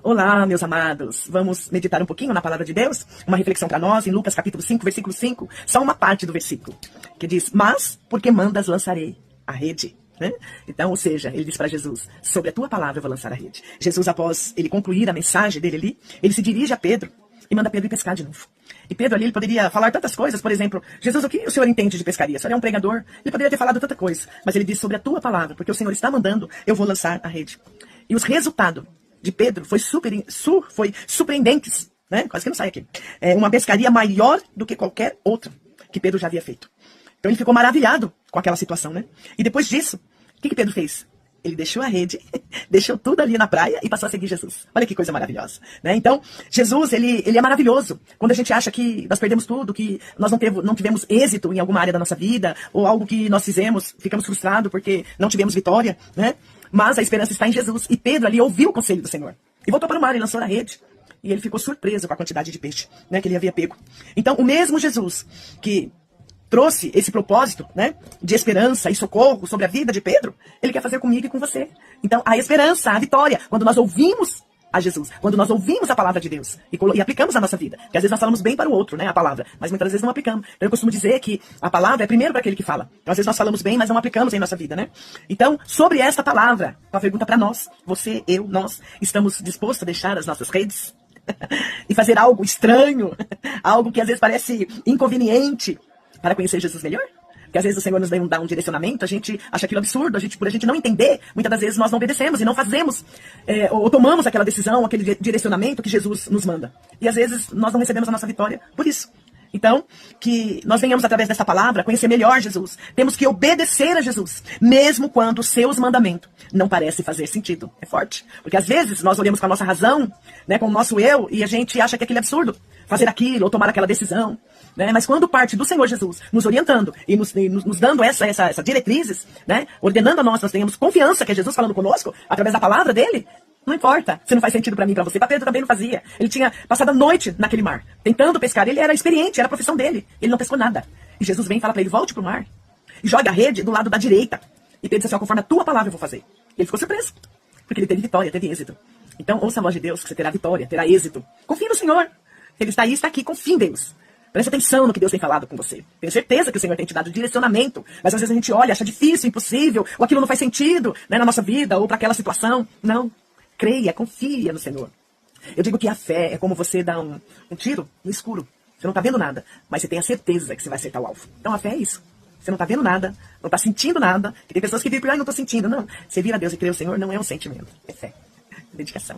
Olá, meus amados. Vamos meditar um pouquinho na palavra de Deus? Uma reflexão para nós em Lucas capítulo 5, versículo 5. Só uma parte do versículo, que diz: mas porque mandas lançarei a rede. Né? Então, ou seja, ele diz para Jesus: sobre a tua palavra eu vou lançar a rede. Jesus, após ele concluir a mensagem dele ali, ele se dirige a Pedro e manda Pedro ir pescar de novo. E Pedro ali, ele poderia falar tantas coisas, por exemplo: Jesus, o que o senhor entende de pescaria? O senhor é um pregador. Ele poderia ter falado tanta coisa, mas ele diz: sobre a tua palavra, porque o Senhor está mandando, eu vou lançar a rede. E os resultados de Pedro foi surpreendentes, né? Quase que não sai aqui. Uma pescaria maior do que qualquer outra que Pedro já havia feito. Então ele ficou maravilhado com aquela situação, né? E depois disso, o que Pedro fez? Ele deixou a rede, deixou tudo ali na praia e passou a seguir Jesus. Olha que coisa maravilhosa, né? Então, Jesus, ele é maravilhoso. Quando a gente acha que nós perdemos tudo, que nós não tivemos êxito em alguma área da nossa vida, ou algo que nós fizemos, ficamos frustrados porque não tivemos vitória, né? Mas a esperança está em Jesus. E Pedro ali ouviu o conselho do Senhor. E voltou para o mar e lançou a rede. E ele ficou surpreso com a quantidade de peixe, né, que ele havia pego. Então, o mesmo Jesus que trouxe esse propósito, né, de esperança e socorro sobre a vida de Pedro, ele quer fazer comigo e com você. Então, a esperança, a vitória, quando nós ouvimos a Jesus, quando nós ouvimos a palavra de Deus e aplicamos na nossa vida. Porque às vezes nós falamos bem para o outro, né, a palavra, mas muitas vezes não aplicamos. Então eu costumo dizer que a palavra é primeiro para aquele que fala. Então às vezes nós falamos bem, mas não aplicamos em nossa vida, né? Então, sobre esta palavra, uma pergunta para nós, você, eu, nós, estamos dispostos a deixar as nossas redes e fazer algo estranho, algo que às vezes parece inconveniente para conhecer Jesus melhor? Porque às vezes o Senhor nos dá um direcionamento, a gente acha aquilo absurdo, por a gente não entender, muitas das vezes nós não obedecemos e não fazemos, ou tomamos aquela decisão, aquele direcionamento que Jesus nos manda. E às vezes nós não recebemos a nossa vitória por isso. Então, que nós venhamos através dessa palavra conhecer melhor Jesus. Temos que obedecer a Jesus, mesmo quando os seus mandamentos não parecem fazer sentido. É forte. Porque às vezes nós olhamos com a nossa razão, né, com o nosso eu, e a gente acha que aquilo é absurdo, fazer aquilo ou tomar aquela decisão. Né? Mas quando parte do Senhor Jesus nos orientando e nos dando essa diretrizes, né? Ordenando a nós tenhamos confiança que é Jesus falando conosco, através da palavra dele, não importa se não faz sentido para mim, para você. Para Pedro também não fazia. Ele tinha passado a noite naquele mar, tentando pescar. Ele era experiente, era a profissão dele. Ele não pescou nada. E Jesus vem e fala para ele: volte para o mar e joga a rede do lado da direita. E Pedro disse assim: conforme a tua palavra eu vou fazer. E ele ficou surpreso, porque ele teve vitória, teve êxito. Então ouça a voz de Deus, que você terá vitória, terá êxito. Confie no Senhor. Ele está aí, está aqui. Confie em Deus. Preste atenção no que Deus tem falado com você. Tenho certeza que o Senhor tem te dado direcionamento. Mas às vezes a gente olha, acha difícil, impossível, ou aquilo não faz sentido, né, na nossa vida, ou para aquela situação. Não. Creia, confia no Senhor. Eu digo que a fé é como você dar um tiro no escuro. Você não está vendo nada, mas você tem a certeza que você vai acertar o alvo. Então a fé é isso. Você não está vendo nada, não está sentindo nada. Tem pessoas que vivem por aí, não estou sentindo. Não. Servir a Deus e crer no Senhor não é um sentimento. É fé. É dedicação.